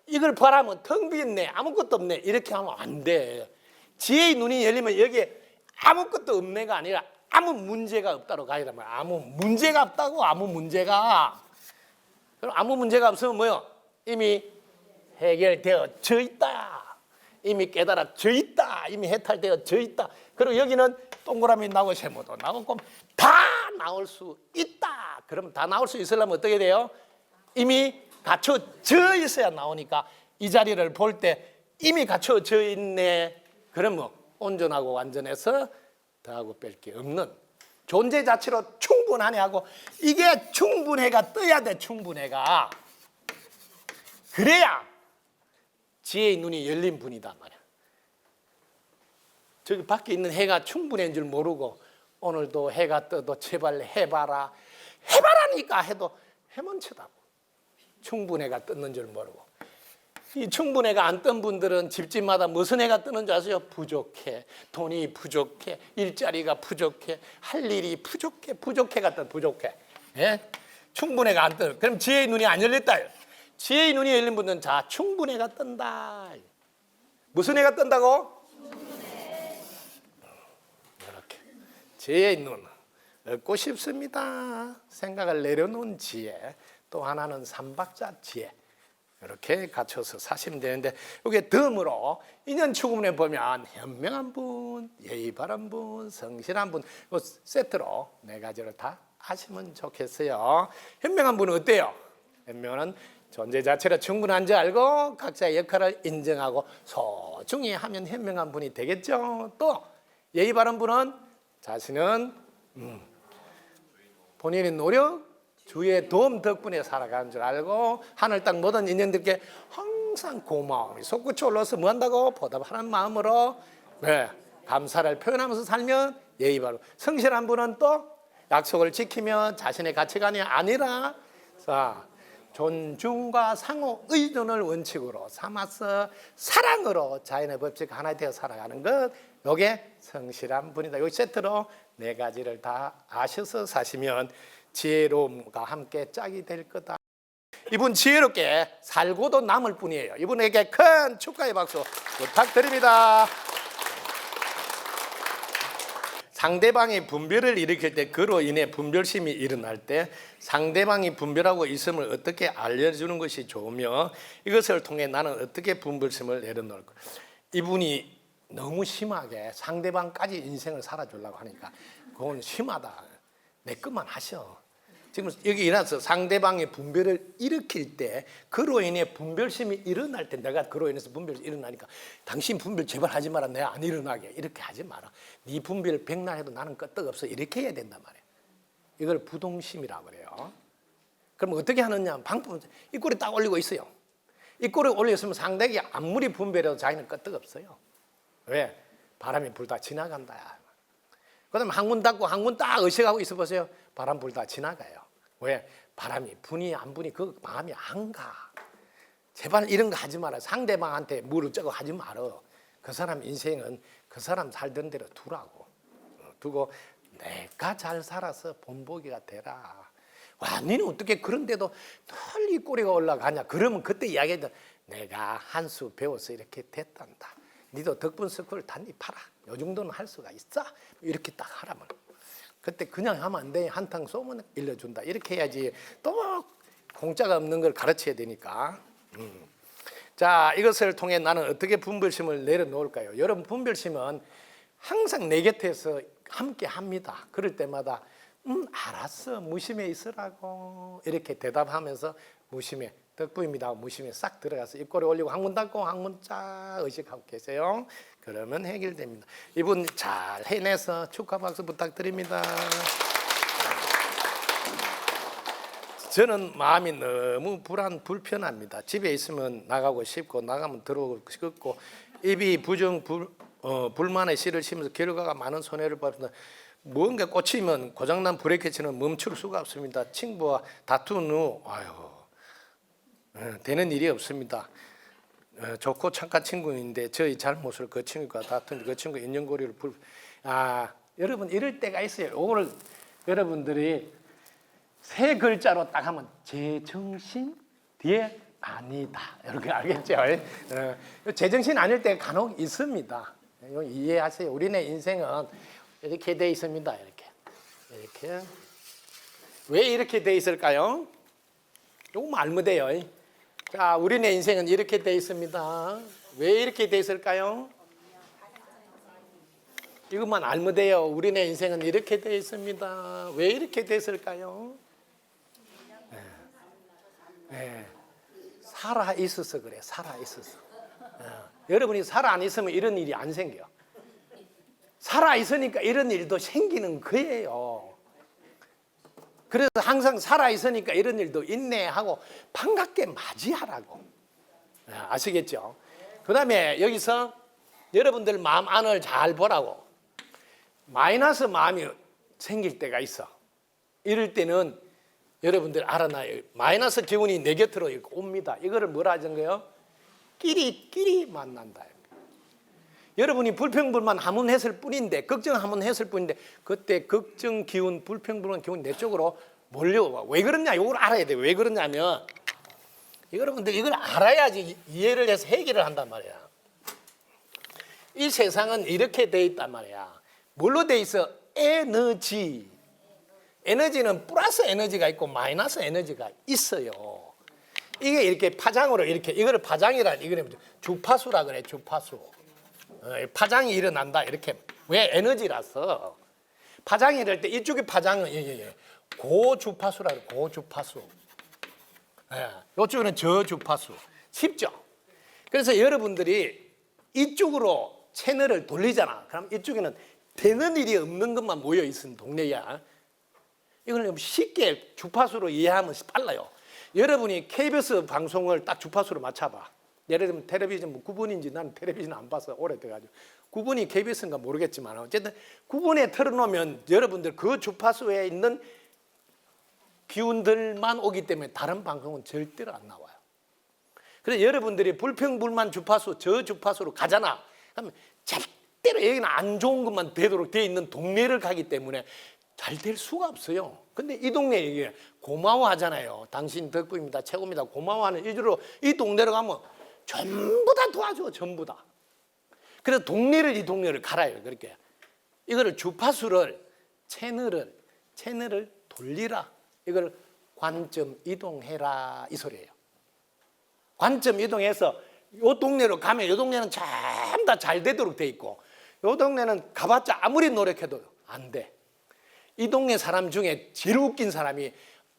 이걸 바라면 텅 비었네, 아무것도 없네, 이렇게 하면 안 돼. 지혜의 눈이 열리면 여기에 아무것도 없네가 아니라 아무 문제가 없다로 가야 말이야. 아무 문제가 없다고. 아무 문제가. 그럼 아무 문제가 없으면 뭐요? 이미 해결되어져 있다. 이미 깨달아져 있다. 이미 해탈되어져 있다. 그리고 여기는 동그라미 나오고 세모도 나오고 다 나올 수 있다. 그러면 다 나올 수 있으려면 어떻게 돼요? 이미 갖춰져 있어야 나오니까 이 자리를 볼 때 이미 갖춰져 있네. 그러면 온전하고 완전해서 더하고 뺄 게 없는 존재 자체로 충분하네 하고, 이게 충분해가 떠야 돼. 충분해가. 그래야 지혜의 눈이 열린 분이다 말이야. 저기 밖에 있는 해가 충분한 줄 모르고 오늘도 해가 떠도 제발 해봐라. 해봐라니까 해도 해먼쳐다고. 충분해가 떴는 줄 모르고. 이 충분해가 안 뜬 분들은 집집마다 무슨 해가 뜨는 줄 아세요? 부족해. 돈이 부족해. 일자리가 부족해. 할 일이 부족해. 부족해가 뜬 부족해. 예? 충분해가 안 뜨는. 그럼 지혜의 눈이 안 열렸다. 지혜의 눈이 열린 분은 자 충분해가 뜬다. 무슨 해가 뜬다고? 충분해. 이렇게 지혜의 눈 얻고 싶습니다. 생각을 내려놓은 지혜. 또 하나는 삼박자 지혜. 이렇게 갖춰서 사시면 되는데, 이게 덤으로 인연 추구문에 보면 현명한 분, 예의 바른 분, 성실한 분, 이 세트로 네 가지를 다 하시면 좋겠어요. 현명한 분은 어때요? 현명은 존재 자체로 충분한 줄 알고 각자의 역할을 인정하고 소중히 하면 현명한 분이 되겠죠. 또 예의 바른 분은 자신은 본인의 노력, 주의 도움 덕분에 살아가는 줄 알고 하늘 땅 모든 인연들께 항상 고마움이 솟구쳐 올라서 뭐 한다고? 보답하는 마음으로 감사를 표현하면서 살면 예의 바르고, 성실한 분은 또 약속을 지키며 자신의 가치관이 아니라 존중과 상호 의존을 원칙으로 삼아서 사랑으로 자연의 법칙 하나 되어 살아가는 것, 이게 성실한 분이다. 이 세트로 네 가지를 다 아셔서 사시면 지혜로움과 함께 짝이 될 거다. 이분 지혜롭게 살고도 남을 뿐이에요. 이분에게 큰 축하의 박수 부탁드립니다. 상대방이 분별을 일으킬 때, 그로 인해 분별심이 일어날 때 상대방이 분별하고 있음을 어떻게 알려주는 것이 좋으며, 이것을 통해 나는 어떻게 분별심을 내려놓을까. 이분이 너무 심하게 상대방까지 인생을 살아주려고 하니까 그건 심하다. 내 것만 하셔. 지금 여기 일어나서 상대방의 분별을 일으킬 때, 그로 인해 분별심이 일어날 때, 내가 그로 인해서 분별이 일어나니까 당신 분별 제발 하지 마라, 내가 안 일어나게, 이렇게 하지 마라. 네 분별 백날 해도 나는 끄떡없어, 이렇게 해야 된단 말이에요. 이걸 부동심이라고 그래요. 그럼 어떻게 하느냐, 방법은 이 꼴에 딱 올리고 있어요. 이 꼴에 올렸으면 상대에게 아무리 분별해도 자기는 끄떡없어요. 왜? 바람이 불다 지나간다. 그 다음에 항문 닫고 항문 딱 의식하고 있어 보세요. 바람 불다 지나가요. 왜? 바람이 분이 안 분이 그 마음이 안 가. 제발 이런 거 하지 마라. 상대방한테 물을 쩌고 하지 말어. 그 사람 인생은 그 사람 살던 대로 두라고. 두고 내가 잘 살아서 본보기가 되라. 와, 너는 어떻게 그런데도 털 이 꼬리가 올라가냐. 그러면 그때 이야기해도 내가 한 수 배워서 이렇게 됐단다. 니도 덕분 스쿨 단입하라. 요 정도는 할 수가 있어. 이렇게 딱 하라면. 그때 그냥 하면 안 돼. 한탕 쏘면 일러준다. 이렇게 해야지. 또 공짜가 없는 걸 가르쳐야 되니까. 자, 이것을 통해 나는 어떻게 분별심을 내려놓을까요? 여러분, 분별심은 항상 내 곁에서 함께 합니다. 그럴 때마다 알았어, 무심해 있으라고 이렇게 대답하면서 무심해, 덕분입니다. 무심해 싹 들어가서 입꼬리 올리고 항문 닫고 항문 쫙 의식하고 계세요. 그러면 해결됩니다. 이분 잘 해내서 축하 박수 부탁드립니다. 저는 마음이 너무 불편합니다. 집에 있으면 나가고 싶고 나가면 들어오고 싶고 입이 불만의 씨를 심어서 결과가 많은 손해를 받는다. 뭔가 꽂히면 고장난 브레이크처럼 멈출 수가 없습니다. 친구와 다툰 후 되는 일이 없습니다. 좋고 착한 친구인데 저희 잘못을 그 친구가 다툰 그 친구 인연고리를 여러분 이럴 때가 있어요. 오늘 여러분들이 세 글자로 딱 하면 제정신 뒤에 아니다 이렇게 알겠죠? 제정신 아닐 때 간혹 있습니다. 이해하세요. 우리네 인생은 이렇게 돼 있습니다. 이렇게 왜 이렇게 돼 있을까요? 조금 알면 돼요. 자, 우리네 인생은 이렇게 돼 있습니다. 왜 이렇게 돼 있을까요? 이것만 알면 돼요. 우리네 인생은 이렇게 돼 있습니다. 왜 이렇게 됐을까요? 살아 있어서 그래. 살아 있어서. 여러분이 살아 안 있으면 이런 일이 안 생겨. 살아 있으니까 이런 일도 생기는 거예요. 그래서 항상 살아 있으니까 이런 일도 인내하고 반갑게 맞이하라고. 아시겠죠? 그다음에 여기서 여러분들 마음 안을 잘 보라고. 마이너스 마음이 생길 때가 있어. 이럴 때는 여러분들 알아놔요. 마이너스 기운이 내 곁으로 옵니다. 이거를 뭐라 하는 거예요? 끼리 만난다. 여러분이 불평불만 한번 했을 뿐인데, 걱정 한번 했을 뿐인데, 그때 걱정 기운, 불평불만 기운 내 쪽으로 몰려와. 왜 그러냐? 이걸 알아야 돼요. 왜 그러냐면 여러분들 이걸 알아야지 이해를 해서 해결을 한단 말이야. 이 세상은 이렇게 돼 있단 말이야. 뭘로 돼 있어? 에너지. 에너지는 플러스 에너지가 있고 마이너스 에너지가 있어요. 이게 이렇게 파장으로 이렇게 이거를 파장이란 이거는 주파수라 그래. 주파수. 파장이 일어난다 이렇게. 왜? 에너지라서. 파장이 이럴 때 이쪽의 파장은 고주파수라 그래. 고주파수. 이쪽은 저주파수. 쉽죠? 그래서 여러분들이 이쪽으로 채널을 돌리잖아. 그럼 이쪽에는 되는 일이 없는 것만 모여 있는 동네야. 이걸 쉽게 주파수로 이해하면 빨라요. 여러분이 KBS 방송을 딱 주파수로 맞춰봐. 예를 들면 텔레비전 뭐 9분인지 나는 텔레비전 안 봐서 오래돼가지고 9분이 KBS인가 모르겠지만 어쨌든 9분에 틀어놓으면 여러분들 그 주파수에 있는 기운들만 오기 때문에 다른 방송은 절대로 안 나와요. 그래서 여러분들이 불평불만 주파수 저 주파수로 가잖아. 그러면 절대로 여기는 안 좋은 것만 되도록 되어 있는 동네를 가기 때문에 잘 될 수가 없어요. 근데 이 동네 이게 고마워하잖아요. 당신 덕분입니다. 최고입니다. 고마워하는 이주로 이 동네로 가면 전부 다 도와줘. 전부 다. 그래서 이 동네를 갈아요. 그렇게. 이거를 주파수를 채널을 돌리라. 이걸 관점 이동해라 이 소리예요. 관점 이동해서 이 동네로 가면 이 동네는 전부 다 잘 되도록 돼 있고 이 동네는 가봤자 아무리 노력해도 안 돼. 이 동네 사람 중에 제일 웃긴 사람이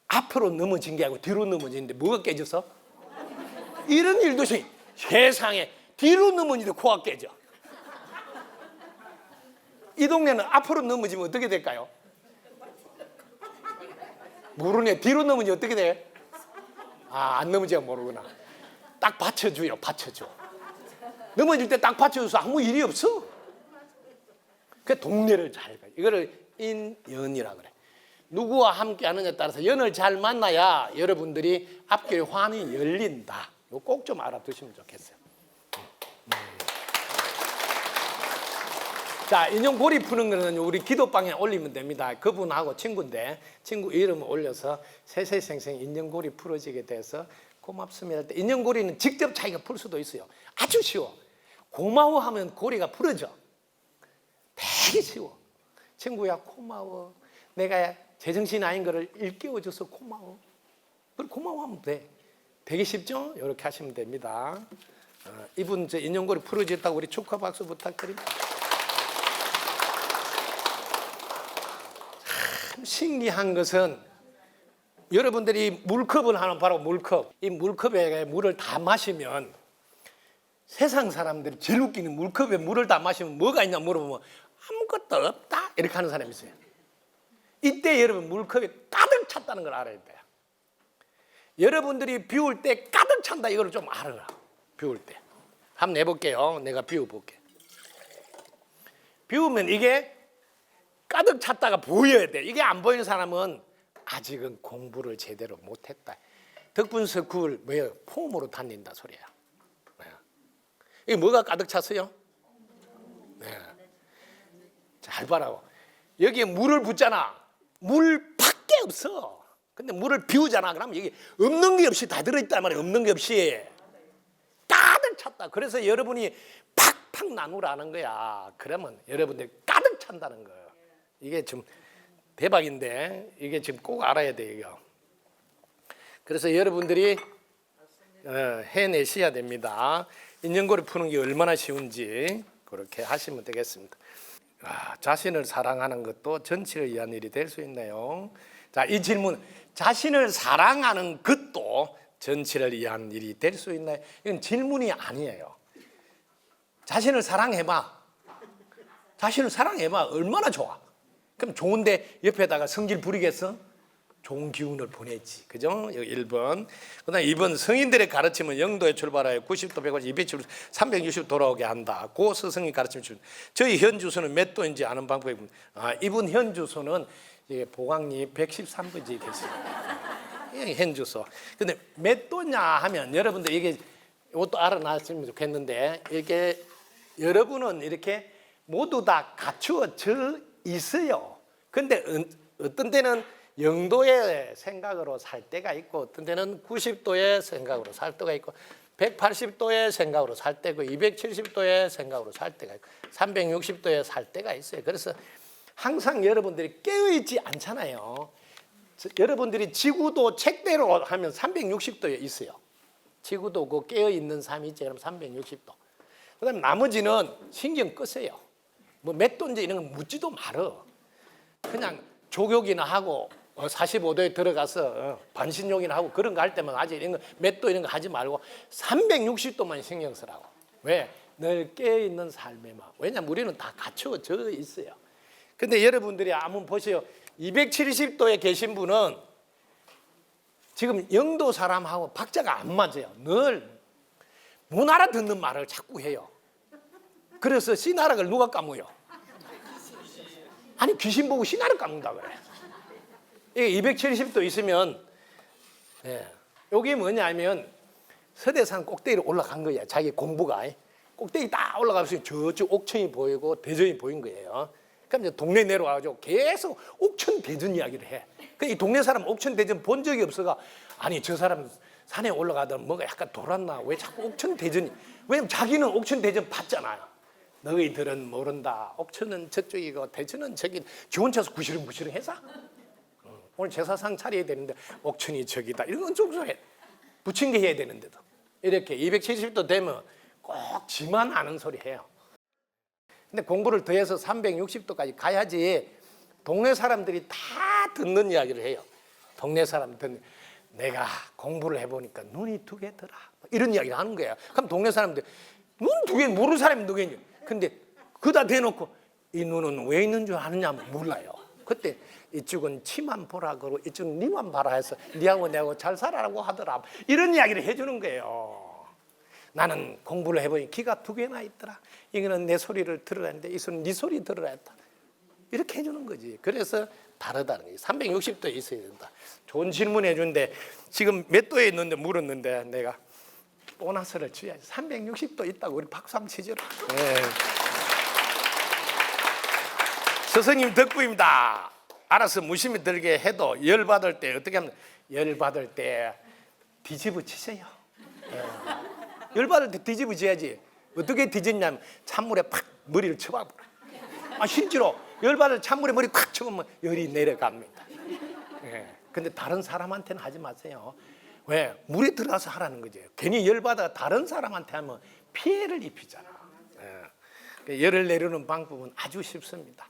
앞으로 넘어진 게 아니고 뒤로 넘어지는데 뭐가 깨져서? 이런 일도 세상에 뒤로 넘어지는데 코가 깨져. 이 동네는 앞으로 넘어지면 어떻게 될까요? 모르네. 뒤로 넘어지면 어떻게 돼? 안 넘어지면 모르구나. 딱 받쳐줘요. 받쳐줘. 넘어질 때 딱 받쳐줘서 아무 일이 없어. 그 동네를 잘 가. 이거를 인연이라 그래. 누구와 함께 하느냐에 따라서 연을 잘 만나야 여러분들이 앞길에 환히 열린다. 이거 꼭 좀 알아두시면 좋겠어요. 자, 인연고리 푸는 거는 우리 기도방에 올리면 됩니다. 그분하고 친구인데 친구 이름을 올려서 세세생생 인연고리 풀어지게 돼서 고맙습니다. 인연고리는 직접 자기가 풀 수도 있어요. 아주 쉬워. 고마워하면 고리가 풀어져. 되게 쉬워. 친구야 고마워. 내가 제정신 아닌 거를 일깨워줘서 고마워. 그걸 고마워하면 돼. 되게 쉽죠? 이렇게 하시면 됩니다. 이분 저 인연고리 풀어졌다고 우리 축하 박수 부탁드립니다. 참 신기한 것은 여러분들이 물컵을 하나 바로 물컵. 이 물컵에 물을 다 마시면 세상 사람들이 제일 웃기는 물컵에 물을 다 마시면 뭐가 있냐 물어보면 아무것도 없다 이렇게 하는 사람이 있어요. 이때 여러분 물컵이 가득 찼다는 걸 알아야 돼요. 여러분들이 비울 때 가득 찬다 이걸 좀 알아라. 비울 때 한번 해볼게요. 내가 비워볼게. 비우면 이게 가득 찼다가 보여야 돼. 이게 안 보이는 사람은 아직은 공부를 제대로 못했다. 덕분석굴 뭐예요? 폼으로 다닌다 소리야. 이게 뭐가 가득 찼어요? 네. 잘 봐라고. 여기에 물을 붓잖아. 물밖에 없어. 근데 물을 비우잖아. 그러면 여기 없는 게 없이 다 들어있단 말이야. 없는 게 없이 가득 찼다. 그래서 여러분이 팍팍 나누라는 거야. 그러면 여러분들 가득 찬다는 거예요. 이게 좀 대박인데 이게 지금 꼭 알아야 돼 이거. 그래서 여러분들이 해내셔야 됩니다. 인연고리 푸는 게 얼마나 쉬운지 그렇게 하시면 되겠습니다. 자신을 사랑하는 것도 전치를 위한 일이 될 수 있나요? 자, 이 질문, 자신을 사랑하는 것도 전치를 위한 일이 될 수 있나요? 이건 질문이 아니에요. 자신을 사랑해봐. 자신을 사랑해봐. 얼마나 좋아. 그럼 좋은데 옆에다가 성질 부리겠어? 좋은 기운을 보내지. 그죠? 여기 1번. 그 다음에 2번, 성인들의 가르침은 0도에 출발하여 90도, 180, 270, 360 돌아오게 한다. 고 스승이 가르침을 줍니다. 저희 현 주소는 몇 도인지 아는 방법입니다. 이분 현 주소는 보광리 113번지에 계십니다. 현 주소. 근데 몇 도냐 하면 여러분들 이것도 알아놨으면 좋겠는데 이게 여러분은 이렇게 모두 다 갖추어져 있어요. 근데 어떤 때는 0도의 생각으로 살 때가 있고 어떤 때는 90도의 생각으로 살 때가 있고 180도의 생각으로 살 때고 270도의 생각으로 살 때가 있고 360도에 살 때가 있어요. 그래서 항상 여러분들이 깨어있지 않잖아요. 여러분들이 지구도 책대로 하면 360도에 있어요. 지구도 그 깨어있는 삶이 있지. 그럼 360도. 그 다음에 나머지는 신경 끄세요. 뭐 몇 도인지 이런 건 묻지도 말어. 그냥 조격이나 하고 45도에 들어가서 반신욕이나 하고 그런 거 할 때만 아직 이런 거 몇 도 이런 거 하지 말고 360도만 신경 쓰라고. 왜? 늘 깨어있는 삶에만. 왜냐면 우리는 다 갖춰져 있어요. 근데 여러분들이 한번 보세요. 270도에 계신 분은 지금 영도 사람하고 박자가 안 맞아요. 늘 못 알아듣는 말을 자꾸 해요. 그래서 씨나락을 누가 까무요? 아니 귀신 보고 씨나락 까문다 그래. 이게 270도 있으면 여기 뭐냐면 서대산 꼭대기로 올라간 거야. 자기 공부가 꼭대기 딱 올라가면서 저쪽 옥천이 보이고 대전이 보인 거예요. 그럼 이제 동네 내려와가지고 계속 옥천 대전 이야기를 해. 이 동네 사람 옥천 대전 본 적이 없어가 아니 저 사람 산에 올라가던 뭐가 약간 돌았나 왜 자꾸 옥천 대전이. 왜냐면 자기는 옥천 대전 봤잖아요. 너희들은 모른다. 옥천은 저쪽이고 대전은 저기 기원차서 구시렁구시렁 해서 오늘 제사상 차려야 되는데 옥천이 저기다. 이런 건 좀 해. 부침개 해야 되는데도 이렇게 270도 되면 꼭 지만 아는 소리 해요. 근데 공부를 더해서 360도까지 가야지 동네 사람들이 다 듣는 이야기를 해요. 동네 사람들은 내가 공부를 해보니까 눈이 두 개더라. 이런 이야기를 하는 거야. 그럼 동네 사람들 눈 두 개 모르는 사람이 누구냐. 근데 그다 대놓고 이 눈은 왜 있는 줄 아느냐 몰라요. 그때 이쪽은 치만 보라 그러고 이쪽은 니만 봐라 해서 니하고 내하고 잘 살아라고 하더라. 이런 이야기를 해주는 거예요. 나는 공부를 해보니 귀가 두 개나 있더라. 이거는 내 소리를 들으라 했는데 이 소리는 네 소리 들으라 했다. 이렇게 해주는 거지. 그래서 다르다는 거지. 360도에 있어야 된다. 좋은 질문 해주는데 지금 몇 도에 있는데 물었는데 내가 보너스를 줘야지. 360도 있다고 우리 박수 한번 치줘라. 네. 스승님 덕분입니다. 알아서 무심히 들게 해도 열받을 때 어떻게 하면 열받을 때 뒤집어 치세요. 네. 열받을 때 뒤집어 져야지. 어떻게 뒤집냐면 찬물에 팍 머리를 쳐박아버려. 실제로 열받을 찬물에 머리 콱 쳐보면 열이 내려갑니다. 네. 근데 다른 사람한테는 하지 마세요. 왜? 물에 들어가서 하라는 거죠. 괜히 열받아 다른 사람한테 하면 피해를 입히잖아. 예. 열을 내리는 방법은 아주 쉽습니다.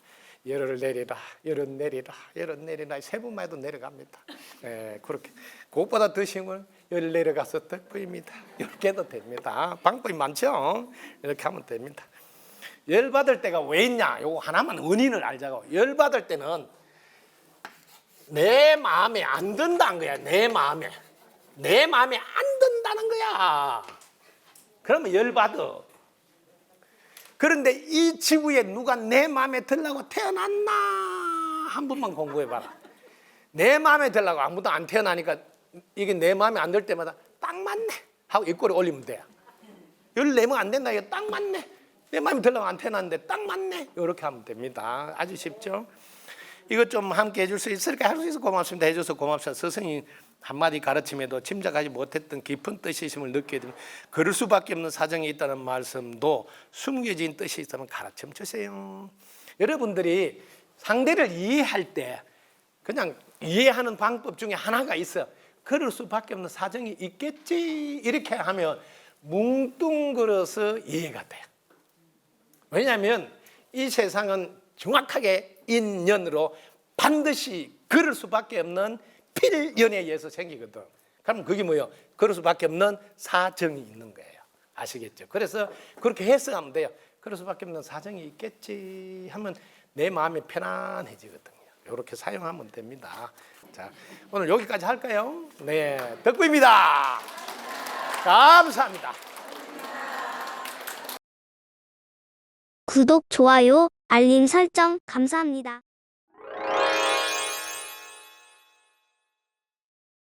열을 내리라, 열은 내리라, 열은 내리라. 세 번만 해도 내려갑니다. 예, 그렇게. 그것보다 더 쉬운 열 내려가서 덕분입니다. 이렇게 해도 됩니다. 방법이 많죠? 이렇게 하면 됩니다. 열 받을 때가 왜 있냐? 요거 하나만 원인을 알자고. 열 받을 때는 내 마음에 안 든다는 거야. 내 마음에 안 든다는 거야. 그러면 열 받아. 그런데 이 지구에 누가 내 마음에 들라고 태어났나? 한 번만 공부해봐라. 내 마음에 들라고 아무도 안 태어나니까 이게 내 마음에 안 들 때마다 딱 맞네 하고 입꼬리 올리면 돼. 열 내면 안 된다. 이거 딱 맞네. 내 마음에 들라고 안 태어났는데 딱 맞네. 이렇게 하면 됩니다. 아주 쉽죠? 이것 좀 함께 해줄 수 있을까? 할 수 있어 고맙습니다. 해줘서 고맙습니다. 스승이 한마디 가르침에도 짐작하지 못했던 깊은 뜻이 있음을 느끼게 되면 그럴 수밖에 없는 사정이 있다는 말씀도 숨겨진 뜻이 있다면 가르쳐 주세요. 여러분들이 상대를 이해할 때 그냥 이해하는 방법 중에 하나가 있어. 그럴 수밖에 없는 사정이 있겠지. 이렇게 하면 뭉뚱그려서 이해가 돼요. 왜냐하면 이 세상은 정확하게 인연으로 반드시 그럴 수밖에 없는 필연에 의해서 생기거든. 그럼 그게 뭐예요? 그럴 수밖에 없는 사정이 있는 거예요. 아시겠죠? 그래서 그렇게 해석하면 돼요. 그럴 수밖에 없는 사정이 있겠지 하면 내 마음이 편안해지거든요. 이렇게 사용하면 됩니다. 자, 오늘 여기까지 할까요? 네, 덕구입니다. 감사합니다. 구독, 좋아요, 알림 설정 감사합니다.